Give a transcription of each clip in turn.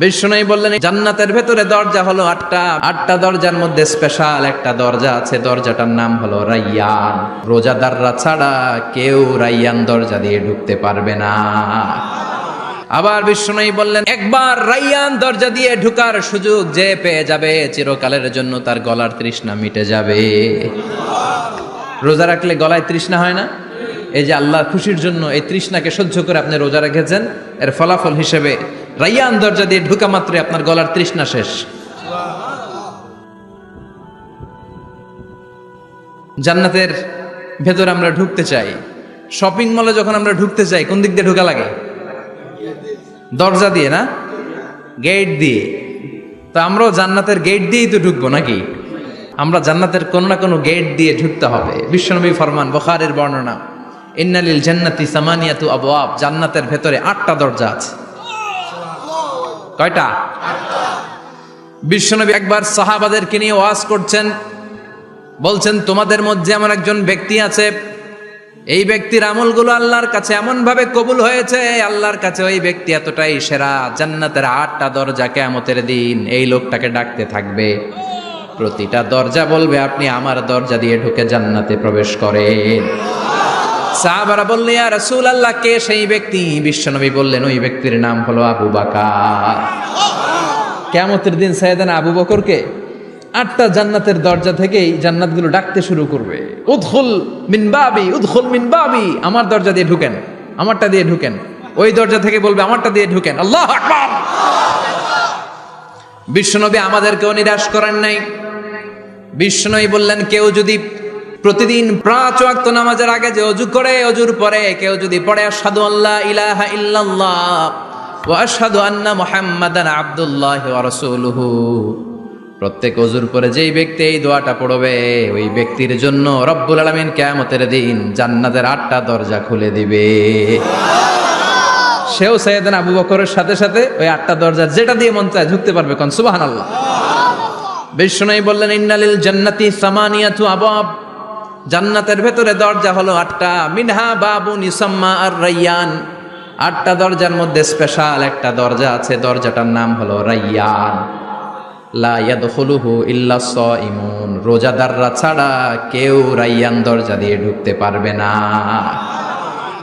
বিষ্ণু বললেন জান্নাতের ভেতরে দরজা হলো আটটা দরজার মধ্যে স্পেশাল একটা দরজা আছে, দরজাটার নাম হলো রাইয়ান। রোজাদাররা ছাড়া কেউ রাইয়ান দরজা দিয়ে ঢুকতে পারবে না। আবার বিষ্ণু বললেন একবার রাইয়ান দরজা দিয়ে ঢুকার সুযোগ যে পেয়ে যাবে চিরকালের জন্য তার গলার তৃষ্ণা মিটে যাবে। রোজা রাখলে গলায় তৃষ্ণা হয় না? এই যে আল্লাহর খুশির জন্য এই তৃষ্ণাকে সহ্য করে আপনি রোজা রেখেছেন, এর ফলাফল হিসেবে রাইয়ান দরজা দিয়ে ঢুকা মাত্রই আপনার গলার তৃষ্ণা শেষ। জান্নাতের ভেতর আমরা ঢুকতে চাই। শপিং মলে যখন আমরা ঢুকতে চাই কোন দিক দিয়ে ঢোকা লাগে? দরজা দিয়ে না, গেট দিয়ে। তো আমরাও জান্নাতের গেট দিয়েই তো ঢুকবো নাকি? আমরা জান্নাতের কোনো না কোনো গেট দিয়ে ঢুকতে হবে। বিশ্বনবী ফরমান, বুখারীর বর্ণনা, ইন্নালিল জান্নাতি সামানিয়াতু আবওয়াব, জান্নাতের ভেতরে 8টা দরজা আছে। কয়টা? বিশ্বনবী একবার সাহাবাদেরকে নিয়ে ওয়াজ করছেন, বলছেন তোমাদের মধ্যে এমন একজন ব্যক্তি আছে, এই ব্যক্তির আমলগুলো আল্লাহর কাছে এমন ভাবে কবুল হয়েছে, আল্লাহর কাছে ওই ব্যক্তি এতটাই সেরা, জান্নাতের 8টা দরজা কিয়ামতের দিন এই লোকটাকে ডাকতে থাকবে। প্রতিটা দরজা বলবে আপনি আমার দরজা দিয়ে ঢুকে জান্নাতে প্রবেশ করেন। সাহাবারা বললেন ইয়া রাসূলুল্লাহ, কে সেই ব্যক্তি? বিশ্বনবী বললেন ওই ব্যক্তির নাম হলো আবু বকর। কিয়ামতের দিন সাইয়েদনা আবু বকরকে 8টা জান্নাতের দরজা থেকেই জান্নাতগুলো ডাকতে শুরু করবে, উদখুল মিন বাবি, উদখুল মিন বাবি, আমার দরজা দিয়ে ঢুকেন, আমারটা দিয়ে ঢুকেন। ওই দরজা থেকে বলবে আমারটা দিয়ে ঢুকেন। আল্লাহু আকবার। বিশ্বনবী আমাদেরকেও নিরাশ করেন নাই। বিশ্বনবী বললেন কেউ যদি প্রতিদিন 5 ওয়াক্ত নামাজের আগে যে ওযু করে, ওযুর পরে কেউ যদি পড়ে আশহাদু আল্লা ইলাহা ইল্লাল্লাহ ওয়া আশহাদু আন্না মুহাম্মাদান আবদুল্লাহি ওয়া রাসূলুহু, প্রত্যেক ওযুর পরে যেই ব্যক্তি এই দোয়াটা পড়বে ওই ব্যক্তির জন্য রব্বুল আলামিন কিয়ামতের দিন জান্নাতের 8টা দরজা খুলে দিবে। সেও সাইয়েদনা আবু বকরের সাথে সাথে ওই 8টা দরজা যেটা দিয়ে মন চায় ঢুকতে পারবে। কোন সুবহানাল্লাহ। বিষ্ণু বললেন ইন্নালিল জান্নাতি সামানিয়াতু আবওয়াব, জান্নাতের ভেতরে দরজা হলো 8টা, মিনহা বাবুন ইউসাম্মা আর রাইয়ান, 8টা দরজার মধ্যে স্পেশাল একটা দরজা আছে, দরজাটার নাম হলো রাইয়ান। লা ইয়াদখুলুহু ইল্লা সাইমুন, রোজাদাররা ছাড়া কেউ রাইয়ান দরজা দিয়ে ঢুকতে পারবে না।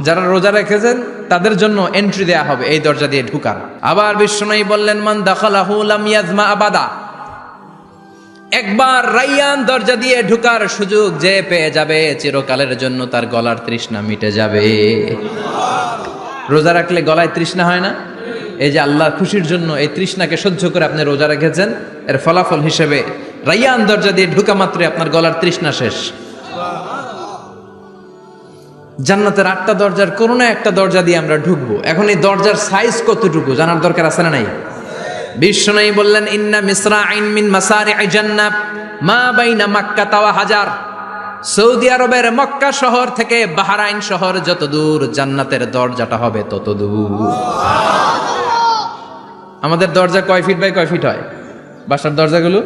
যারা রোজা রেখেছেন তাদের জন্য এন্ট্রি দেয়া হবে এই দরজা দিয়ে ঢুকার। আবার বিষ্ণু বললেন মান দাখালাহু লাম ইয়াজমা আবাদা, একবার রাইয়ান দরজা দিয়ে ঢুকার সুযোগ যে পেয়ে যাবে চিরকালের জন্য তার গলার তৃষ্ণা মিটে যাবে। রোজা রাখলে গলায় তৃষ্ণা হয় না? এই যে আল্লাহর খুশির জন্য এই তৃষ্ণাকে সহ্য করে আপনি রোজা রেখেছেন, এর ফলাফল হিসেবে রাইয়ান দরজা দিয়ে ঢুকা মাত্রই আপনার গলার তৃষ্ণা শেষ। জান্নাতের 8টা দরজার কোনো না একটা দরজা দিয়ে আমরা ঢুকবো। এখন এই দরজার সাইজ কতটুকু জানার দরকার আছে না নাই? বিষ্ণু বললেন ইন্না মিসরাইন মিন মাসারি'i জান্নাত মা বাইনা মাক্কা ওয়া হাজার, সৌদি আরবের মক্কা শহর থেকে বাহরাইন শহর যত দূর, জান্নাতের দরজাটা হবে তত দূর। আমাদের দরজা কয় ফিট বাই কয় ফিট হয় বাসার দরজাগুলো?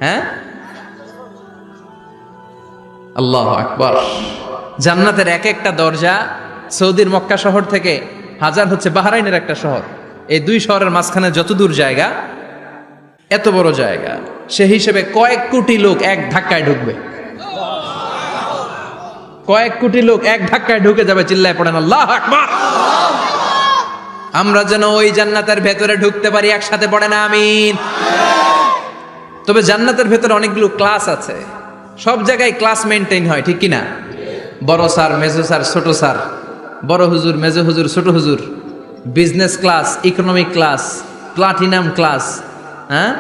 হ্যাঁ, আল্লাহু আকবার। জান্নাতের এক একটা দরজা সৌদির মক্কা শহর থেকে হাজার হচ্ছে বাহরাইনের একটা শহর, এই 2 শহরের মাঝখানে যত দূর জায়গা, এত বড় জায়গা, সে হিসেবে কয়েক কোটি লোক এক ধাক্কায় ঢুকবে। কয়েক কোটি লোক এক ধাক্কায় ঢুকে যাবে। চিল্লায় পড়েন আল্লাহু আকবার। আমরা যেন ওই জান্নাতের ভেতরে ঢুকতে পারি, একসাথে পড়েন আমিন। তবে জান্নাতের ভেতরে অনেকগুলো ক্লাস আছে, সব জায়গায় ক্লাস মেনটেন হয়, ঠিক কিনা? বড় স্যার, মেজো স্যার, ছোট স্যার, বড় হুজুর, মেজো হুজুর, ছোট হুজুর, business class, economic class, platinum class, হ্যাঁ,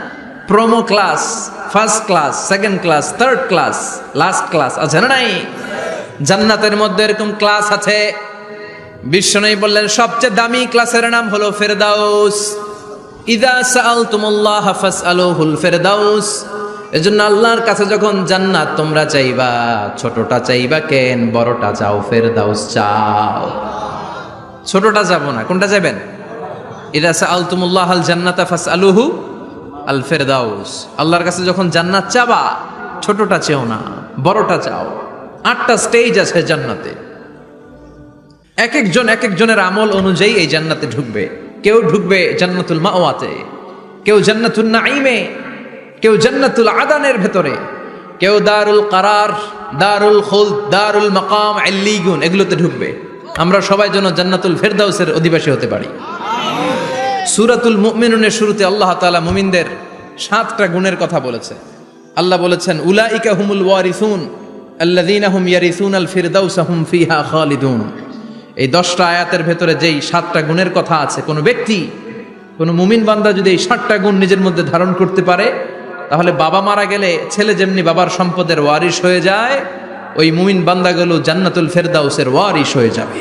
promo class, first class, second class, third class, last class আছে না নাই? জান্নাতের মধ্যে এরকম ক্লাস আছে। বিষ্ণু বললেন সবচেয়ে দামি ক্লাসের নাম হলো ফেরদাউস। ইযা সাআলতুমুল্লাহ ফাসআলুহুল ফেরদাউস, এজন্য আল্লাহর কাছে যখন জান্নাত তোমরা চাইবা, ছোটটা চাইবা কেন, বড়টা চাও, ফেরদাউস চাও। ছোটটা যাবো না, কোনটা যাবেন? ইযা সাআলতুমুল্লাহ আল জান্নাতা ফাসআলুহু আল ফেরদাউস, আল্লাহর কাছে যখন জান্নাত চাবা ছোটটা চেও না, বড়টা চাও। 8টা স্টেজ আছে জান্নাতে, এক একজনের আমল অনুযায়ী এই জান্নাতে ঢুকবে। কেউ ঢুকবে জান্নাতুল মাওয়াতে, কেউ জান্নাতুল নাঈমে, কেউ জান্নাতুল আদানের ভেতরে, কেউ দারুল কারার, দারুল খুলদ, দারুল মাকাম, আল্লিগুন এগুলোতে ঢুকবে। আমরা সবাই যেন জান্নাতুল ফেরদাউসের অধিবাসী হতে পারি। সূরাতুল মুমিনুনের শুরুতে আল্লাহ তাআলা মুমিনদের 7টা গুণের কথা বলেছে। আল্লাহ বলেছেন উলাইকা হুমুল ওয়ারিসুন আল্লাযীনা হুম ইয়ারিসুনাল ফিরদাউসা হুম ফিহা খালিদুন। এই 10টা আয়াতের ভেতরে যেই 7টা গুণের কথা আছে, কোনো ব্যক্তি, কোনো মুমিন বান্দা যদি এই 7টা গুণ নিজের মধ্যে ধারণ করতে পারে, তাহলে বাবা মারা গেলে ছেলে যেমনি বাবার সম্পদের ওয়ারিশ হয়ে যায়, ওই মুমিন বান্দাগুলো জান্নাতুল ফেরদাউসের ওয়ারিশ হয়ে যাবে।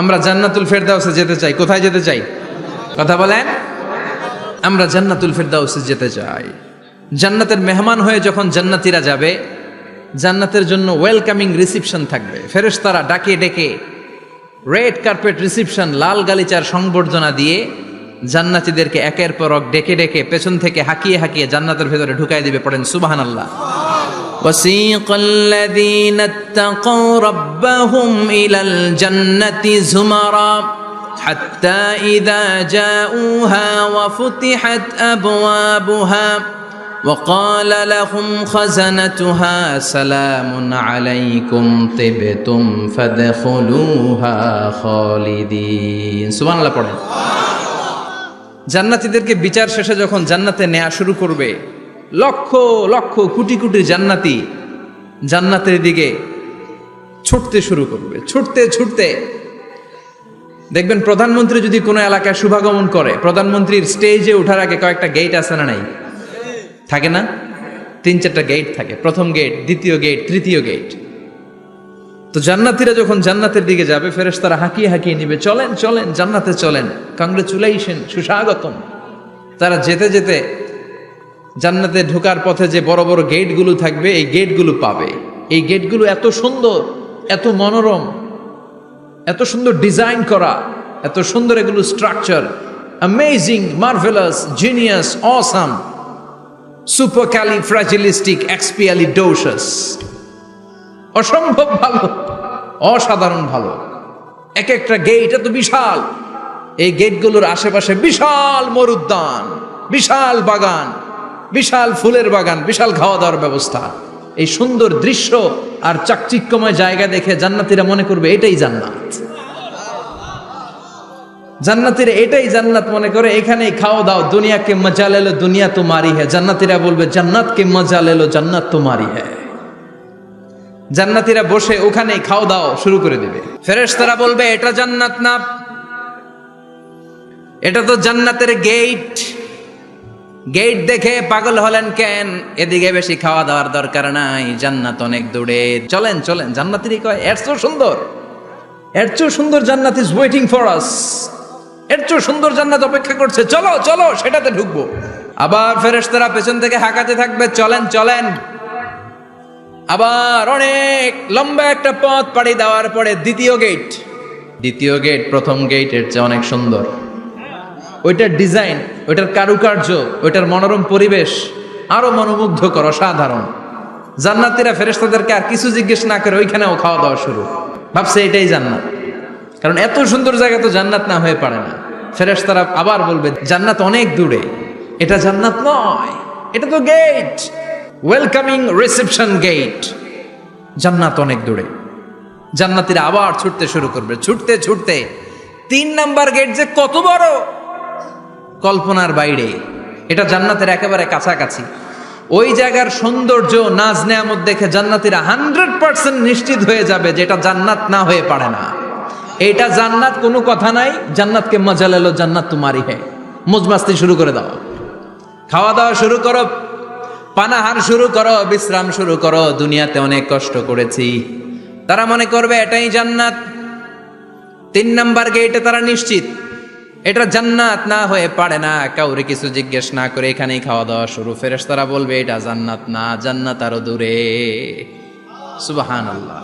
আমরা জান্নাতুল ফেরদাউসে যেতে চাই। কোথায় যেতে চাই? কথা বলেন। আমরা জান্নাতুল ফেরদাউসে যেতে চাই। জান্নাতের মেহমান হয়ে যখন জান্নাতীরা যাবে, জান্নাতের জন্য ওয়েলকামিং রিসিপশন থাকবে। ফেরেশতারা ডাকে ডেকে রেড কার্পেট রিসিপশন, লাল গালিচার সংবর্ধনা দিয়ে জান্নাতীদেরকে একের পর এক ডেকে ডেকে পেছন থেকে হাঁকিয়ে হাঁকিয়ে জান্নাতের ভেতরে ঢুকাই দিবে। পড়েন সুবহানাল্লাহ। وسيق الذين اتقوا ربهم إلى الجنة زمرا حتى إذا جاءوها وفتحت أبوابها وقال لهم خزنتها سلام عليكم طبتم فادخلوها خالدين سبحان الله পড়েন। জান্নাতীদেরকে বিচার শেষে যখন জান্নাতে নেওয়া শুরু করবে, লক্ষ লক্ষ কোটি কোটি জান্নাতি জান্নাতের দিকে ছুটতে শুরু করবে। ছুটতে ছুটতে দেখবেন প্রধানমন্ত্রী যদি কোনো এলাকায় শুভাগমন করে, প্রধানমন্ত্রীর স্টেজে ওঠার আগে কয়েকটা গেট আছে না নাই? থাকে না? 3-4টা গেট থাকে। প্রথম গেট, দ্বিতীয় গেট, তৃতীয় গেট। তো জান্নাতীরা যখন জান্নাতের দিকে যাবে, ফেরেশতারা হাঁকিয়ে হাঁকিয়ে নিবে, চলেন চলেন জান্নাতে চলেন, কংগ্রেচুলেশন, সুস্বাগতম। তারা যেতে যেতে জান্নাতে ঢোকার পথে যে বড় বড় গেটগুলো থাকবে, এই গেটগুলো পাবে। এই গেটগুলো এত সুন্দর, এত মনোরম, এত সুন্দর ডিজাইন করা, এত সুন্দর এগুলো structure, amazing, marvellous, genius, awesome, supercalifragilisticexpialidocious, অসম্ভব ভালো, অসাধারণ ভালো। এক একটা গেট এত বিশাল। এই গেটগুলোর আশেপাশে বিশাল মরুদ্যান, বিশাল বাগান, বিশাল ফুলের বাগান, বিশাল খাওয়া দাওয়ার ব্যবস্থা। এই সুন্দর দৃশ্য আর চাকচিক্যময় জায়গা দেখে জান্নাতীরা মনে করবে এটাই জান্নাত। জান্নাতীরা এটাই জান্নাত মনে করে, এখানেই খাওয়া দাও। দুনিয়া কে মজা লেলো দুনিয়া তোমারি হ্যায়। জান্নাতীরা বলবে জান্নাত কে মজা লেলো জান্নাত তোমারি হ্যায়। জান্নাতীরা বসে ওখানেই খাওয়া দাও শুরু করে দিবে। ফেরেশতারা বলবে এটা জান্নাত না, এটা তো জান্নাতের গেট। গেট দেখে পাগল হলেন কেন? এদিকে বেশি খাওয়া দাওয়ার দরকার নাই, জান্নাত অনেক দূরে, চলেন চলেন। জান্নাতীরা কয় এর চেয়ে সুন্দর, এর চেয়ে সুন্দর জান্নাত ইজ ওয়েটিং ফর আস, এর চেয়ে সুন্দর জান্নাত অপেক্ষা করছে, চলো চলো সেটাতে ঢুকবো। আবার ফেরেশতারা পেছন থেকে হাঁকাতে থাকবে, চলেন চলেন। আবার অনেক লম্বা একটা পথ পাড়ি দেওয়ার পরে দ্বিতীয় গেট। দ্বিতীয় গেট প্রথম গেটের চেয়ে অনেক সুন্দর। ওইটার ডিজাইন, ওইটার কারুকার্য, ওইটার মনোরম পরিবেশ আরো মনোমুগ্ধকর, অসাধারণ। জান্নাতীরা ফেরেশতাদেরকে আর কিছু জিজ্ঞেস না করে ওইখানেও খাওয়া দাওয়া শুরু। ভাবছে এটাই জান্নাত, কারণ এত সুন্দর জায়গা তো জান্নাত না হয়ে পারে না। ফেরেশতারা আবার বলবে জান্নাত অনেক দূরে, এটা জান্নাত নয়, এটা তো গেট, ওয়েলকামিং রিসেপশন গেট, জান্নাত অনেক দূরে। জান্নাতীরা আবার ছুটতে শুরু করবে। ছুটতে ছুটতে 3 নাম্বার গেট যে কত বড়, কল্পনার বাইরে। এটা জান্নাতের একেবারে কাছাকাছি। ওই জায়গার সৌন্দর্য, নাজ নেয়ামত দেখে জান্নাতীরা 100% নিশ্চিত হয়ে যাবে যে এটা জান্নাত না হয়ে পারে না, এটা জান্নাত, কোনো কথা নাই। জান্নাতকে মজা লেলো জান্নাত তোমারি হ্যায়। মজমাস্তি শুরু করে দাও, খাওয়া দাওয়া শুরু করো, পানাহার শুরু করো, বিশ্রাম শুরু করো। দুনিয়াতে অনেক কষ্ট করেছি, তারা মনে করবে এটাই জান্নাত। 3 নাম্বার গেটে তারা নিশ্চিত এটা জান্নাত না হয়ে পারে না। কাউরে কিছু জিজ্ঞেস না করে এখানেই খাওয়া দাওয়া শুরু। ফেরেশতারা বলবে এটা জান্নাত না, জান্নাত আরো দূরে। সুবহানাল্লাহ।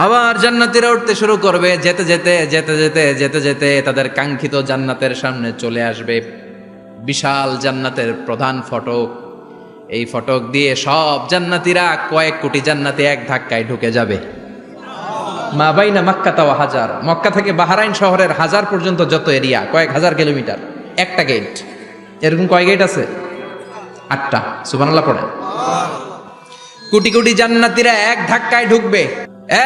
আবার জান্নাতীরা উঠতে শুরু করবে। যেতে যেতে যেতে যেতে যেতে যেতে তাদের কাঙ্ক্ষিত জান্নাতের সামনে চলে আসবে। বিশাল জান্নাতের প্রধান ফটক। এই ফটক দিয়ে সব জান্নাতীরা, কয়েক কোটি জান্নাতি এক ধাক্কায় ঢুকে যাবে। মা বাইনা মক্কা তাওয়া হাজার, মক্কা থেকে বাহরাইন শহরের হাজার পর্যন্ত যত এরিয়া, কয়েক হাজার কিলোমিটার, একটা গেট। এরকম কয় গেট আছে? 8টা। সুবহানাল্লাহ পড়েন। কোটি কোটি জান্নাতীরা এক ধাক্কায় ঢুকবে।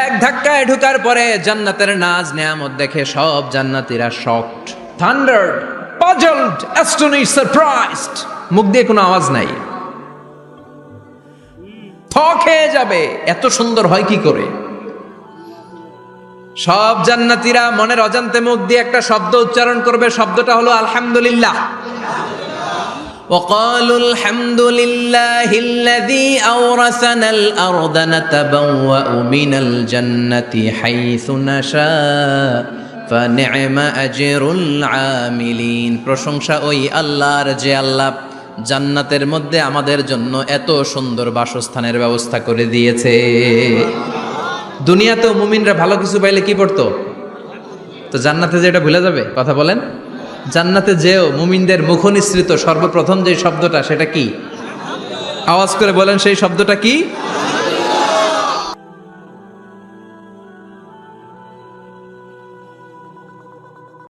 এক ধাক্কায় ঢুকার পরে জান্নাতের নাজ নেয়ামত দেখে সব জান্নাতীরা শকড, থান্ডার্ড, পাজলড, অ্যাস্টনিশড, সারপ্রাইজড। মুখ দিয়ে কোনো আওয়াজ নাই, থ খেয়ে যাবে, এত সুন্দর হয় কি করে। সব জান্নাতীরা মনের অজান্তে মুখ দিয়ে একটা শব্দ উচ্চারণ করবে, শব্দটা হলো আলহামদুলিল্লাহ। وقالوا الحمد لله الذي أورثنا الأرض نتبوأ من الجنة حيث نشاء فنعم أجر العاملين। প্রশংসা ওই আল্লাহর যে আল্লাহ জান্নাতের মধ্যে আমাদের জন্য এত সুন্দর বাসস্থানের ব্যবস্থা করে দিয়েছে। দুনিয়াতেও মুমিনরা ভালো কিছু পাইলে কি পড়তো? তো জান্নাতে যে এটা ভুলে যাবে? কথা বলেন। জান্নাতে যেও মুমিনদের মুখ নিঃসৃত সর্বপ্রথম যে শব্দটা, সেটা কি? আওয়াজ করে বলেন, সেই শব্দটা কি?